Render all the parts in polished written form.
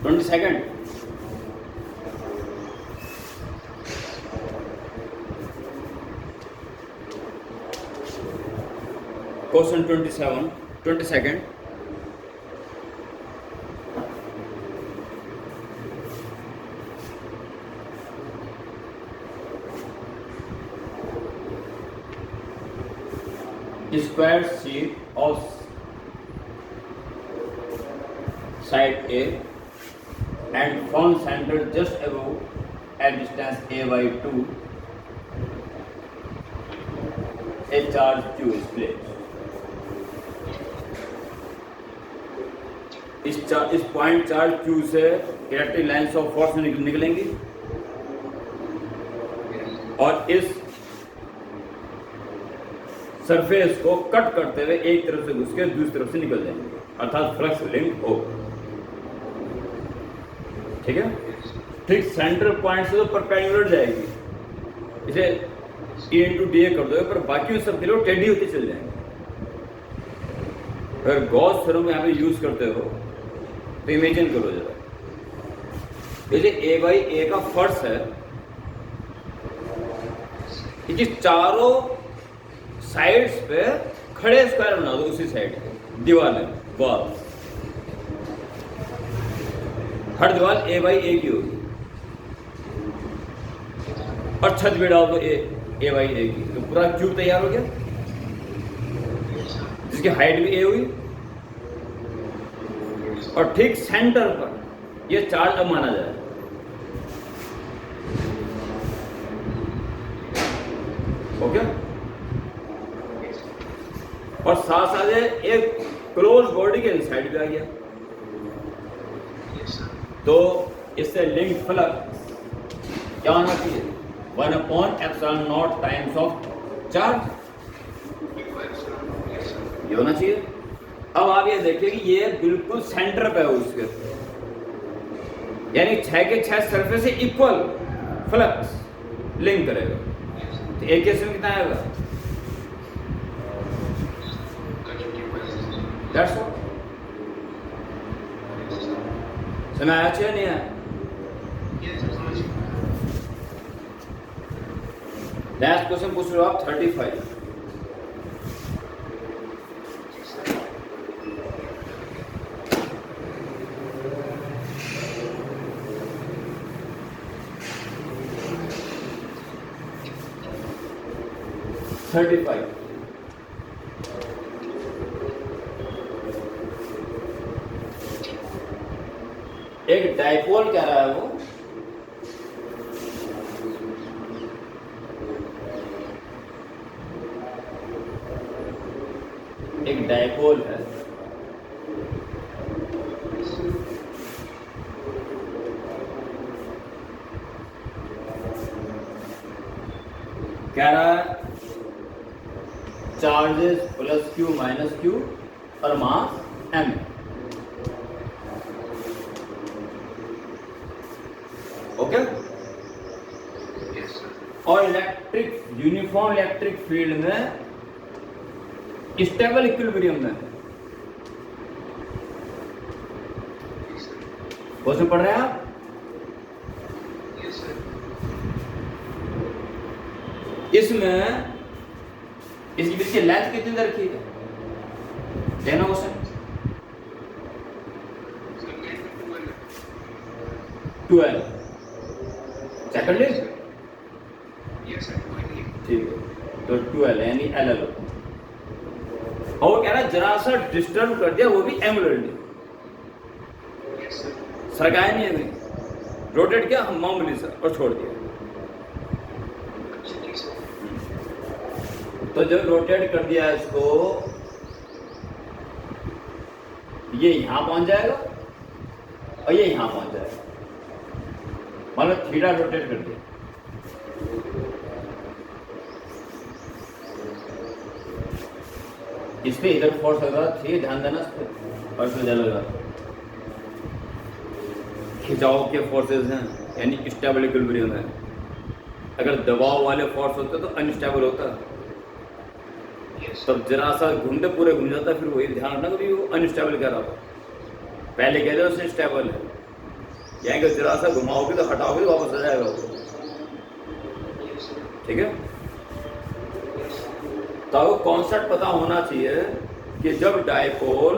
22nd. Question 27, 22nd. Square sheet of side A and found center just above at distance A by 2. A charge Q is placed. इस point charge Q से electric lines of force निकलेंगी और इस surface को cut करते हुए एक तरफ से घुस के दूसरी तरफ से निकल जाएंगे, अर्थात फ्लक्स लिंक हो। ठीक है, ठीक सेंटर पॉइंट से तो परपेंडिकुलर जाएगी, इसे E इंटू डी कर दो, पर बाकी सब के लिए टेढ़ी होती चल जाएंगे। अगर गॉस थ्योरम यहाँ पे यूज करते हो तो इमेजिन करो जरा, जैसे ए बाई ए का फर्श है, कि चारों साइड्स पे खड़े स्क्वायर बना दो, उसी साइड दीवार है, वॉल, हर दीवार ए बाई ए की होगी और छत भी डाल दो ए बाई ए की, तो पूरा क्यूब तैयार हो गया जिसकी हाइट भी ए हुई। और ठीक सेंटर पर ये चार्ज अब माना जाए, ओके। और साथ साथ एक क्लोज बॉडी के इनसाइड भी आ गया, तो इससे लिंक फ्लक्स क्या होना चाहिए, 1/ε0 टाइम्स ऑफ चार्ज, ये होना चाहिए। अब आप ये देखिए कि ये बिल्कुल सेंटर पे है उसके, यानी 6 के 6 सरफेस से इक्वल फ्लक्स लिंक करेगा, तो एक केस में कितना आएगा, That's all. समझ आया चाहिए नहीं आया? नेक्स्ट क्वेश्चन पूछ रहे हो आप 35। एक डाइपोल कह रहा है वो, एक डाइपोल है, कह रहा है charges plus Q minus Q और मास एम, ओके। और इलेक्ट्रिक यूनिफॉर्म इलेक्ट्रिक फील्ड में स्टेबल इक्विलिब्रियम में क्वेश्चन पढ़ रहे हैं आप, इसमें इसकी बीच की लेंथ कितनी दे रखी है, देखना क्वेश्चन 12 चेक कर लीजिए, ठीक है, तो 12 यानी LL, और वो कह रहा है जरा सा डिस्टर्ब कर दिया, वो भी एंगुलरली, सरकाया नहीं है, रोटेट किया हम मामूली सा और छोड़ दिया, तो जब रोटेट कर दिया इसको, ये यहां पहुंच जाएगा और ये यहां पहुंच जाएगा, मतलब थीटा रोटेट कर दिया, इस पे इधर फोर्स लग रहा, ठीक है, ध्यान देना इस पे, और इसमें लग रहा खिंचाव के फोर्सेस हैं, यानी स्टेबल इक्विलिब्रियम है। अगर दबाव वाले फोर्स होते तो अनस्टेबल होता, तब जरा सा घूमते पूरे घूम जाता, फिर वही ध्यान रखना कभी वो अनस्टेबल कह रहा था, पहले कह रहे उससे स्टेबल है, यहाँ के जरा सा घुमाओगे तो हटाओगे तो वापस आ जाएगा वो। ठीक है, तो आपको कॉन्सेप्ट पता होना चाहिए कि जब डायपोल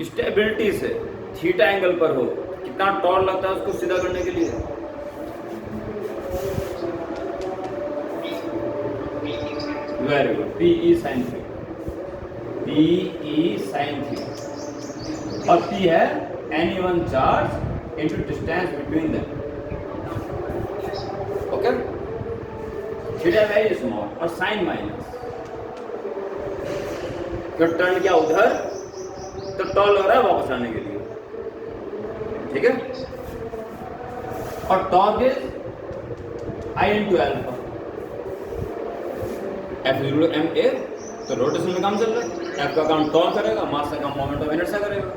स्टेबिलिटी से थीटा एंगल पर हो कितना टॉर्क लगता है उसको सीधा करने के लिए। Very good, PE sin theta, PE sin theta, और P है any one charge into distance between them. Okay, theta very small और साइन माइनस, जब टर्न किया उधर तो टॉल हो रहा है वापस आने के लिए। ठीक है, और torque is I into alpha, F equal to ma, तो रोटेशन में काम चल रहा है। F का काम टॉर्क करेगा, मास का काम मोमेंट ऑफ इनर्शिया करेगा,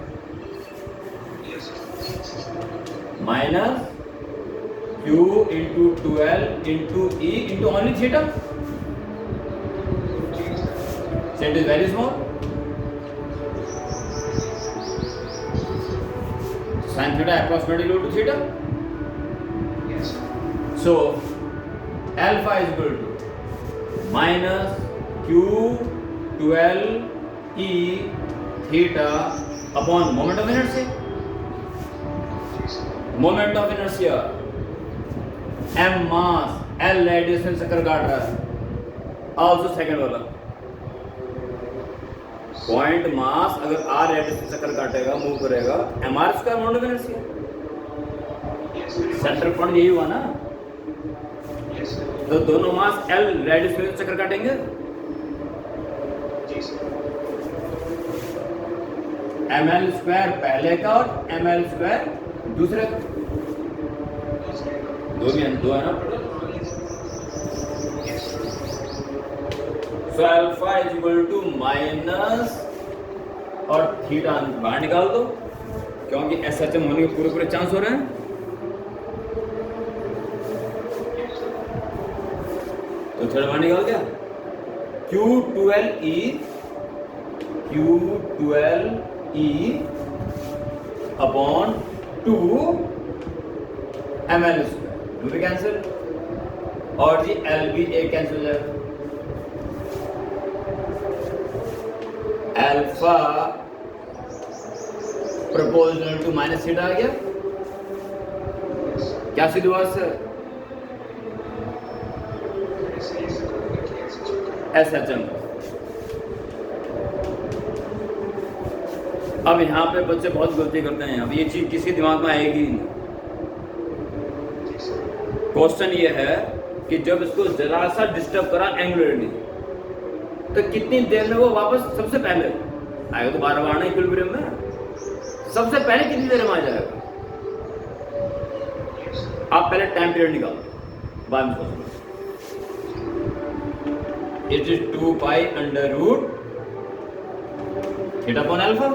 minus Q into 12 into E into only theta, set is very small, sin theta approximately equal to theta. So alpha is equal to minus Q12 E theta upon moment of inertia. Moment of inertia, m mass, l radius में चक्कर काट रहा है, also second वाला point mass अगर r radius में चक्कर काटेगा, मूव करेगा, mr square moment of inertia. Centre point यही हुआ ना, तो दोनों मास l रेडियस में चक्कर काटेंगे, ml स्क्वायर पहले का और ml स्क्वायर दूसरे का, दो है ना। So alpha is equal to minus और थीटा बाहर निकाल दो, क्योंकि SHM होने के पूरे पूरे चांस हो रहे हैं। तो थीटा बाहर निकाल गया, Q12E अपॉन 2 ml स्क्वायर, दो भी कैंसिल, और जी L भी एक कैंसिल हो जाएगा। Alpha proportional to minus theta आ गया, क्या सीधी बात से SHM। अब यहाँ पे बच्चे बहुत गलती करते हैं, अब ये चीज किसी दिमाग में आएगी नहीं। क्वेश्चन ये है कि जब इसको जरा सा डिस्टर्ब करा एंगुलरली, तो कितनी देर में वो वापस सबसे पहले आएगा, तो 12 बार इक्विलिब्रियम में सबसे पहले कितनी देर में आ जाएगा। आप पहले टाइम पीरियड निकालो, बाद में सोचो। It is 2 pi under root theta upon alpha,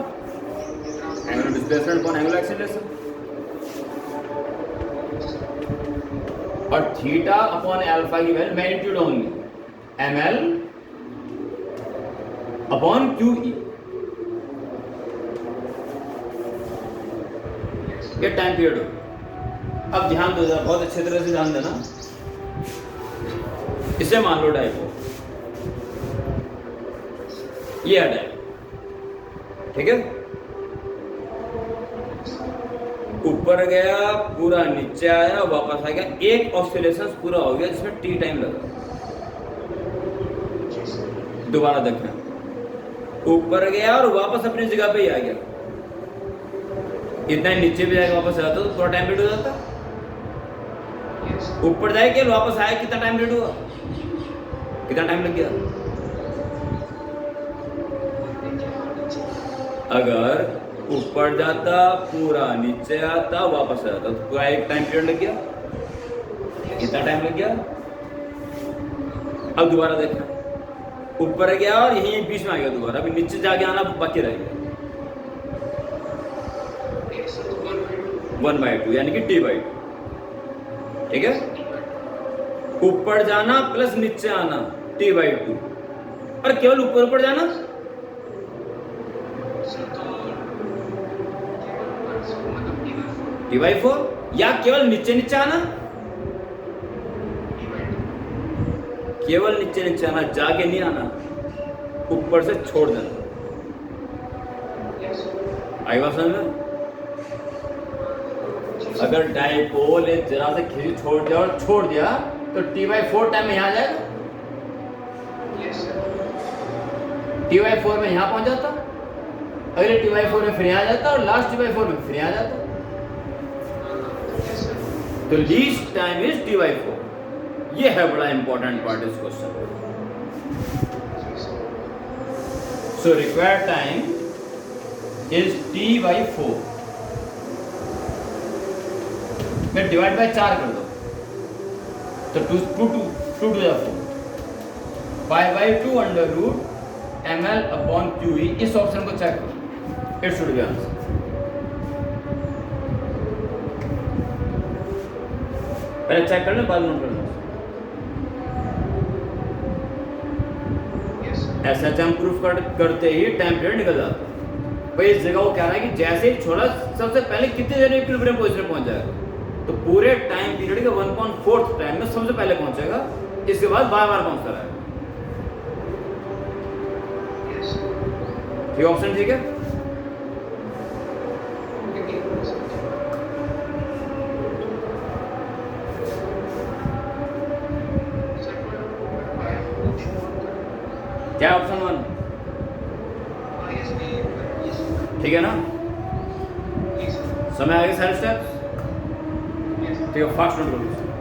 angular displacement upon angular acceleration, और थीटा अपॉन अल्फा की value magnitude only ml upon QE। ये टाइम पीरियड हो। अब ध्यान दो, बहुत अच्छे तरह से ध्यान देना। इसे मान लो डायपोल, ये है डायपोल, ठीक है। ऊपर गया, पूरा नीचे आया, वापस आ गया, एक ऑसिलेशन पूरा हो गया जिसमें t टाइम लगा। दोबारा देखना, ऊपर गया और वापस अपनी जगह पे ही आ गया, इतना ही नीचे भी जाएगा वापस आता तो थोड़ा टाइम पीरियड हो जाता। ऊपर जाएगा वापस आया, कितना टाइम पीरियड हुआ, कितना टाइम लग गया। अगर ऊपर जाता, पूरा नीचे आता, वापस आता तो पूरा एक टाइम पीरियड लग गया, कितना टाइम लग गया। अब दोबारा देखना, ऊपर गया और यही बीच में आ गया दोबारा, अभी नीचे जाके आना बाकी रह गया, 1/2 यानी कि t/2, ठीक है। ऊपर जाना प्लस नीचे आना t/2, और केवल ऊपर ऊपर जाना t/4, या केवल नीचे नीचे आना, केवल नीचे नीचे आना, जाके नहीं आना, ऊपर से छोड़ देना। आई बात समझ में? अगर डाइपोल एक जरा से खींच छोड़ दिया और छोड़ दिया तो T/4 टाइम में यहाँ आ जाएगा, T/4 में यहाँ पहुंच जाता, अगले T/4 में फिर यहाँ आ जाता और लास्ट T/4 में फिर यहाँ आ जाता। तो लीस्ट टाइम इज T/4। ये है बड़ा इंपॉर्टेंट पार्ट इस question. So required time is T/4 में डिवाइड बाय 4 कर दो तो 2 to the 4 5/2 under root ml/QE। इस ऑप्शन को चेक करो, इट शुड बी आंसर। पहले चेक कर लें, बाद नोट कर लें। SHM प्रूफ करते ही टाइम पीरियड निकल जाता है। भाई इस जगह वो कह रहा है कि जैसे ही छोड़ा सबसे पहले कितनी देर में इक्विलिब्रियम पोजीशन पहुंच जाएगा, तो पूरे टाइम पीरियड के 1/4 टाइम में सबसे पहले पहुंचेगा, इसके बाद बार बार पहुंचता रहेगा। ये ऑप्शन ठीक है? क्या ऑप्शन 1 ठीक है ना? समय आगे सारे स्टेप्स ठीक है, फास्ट नोट करो।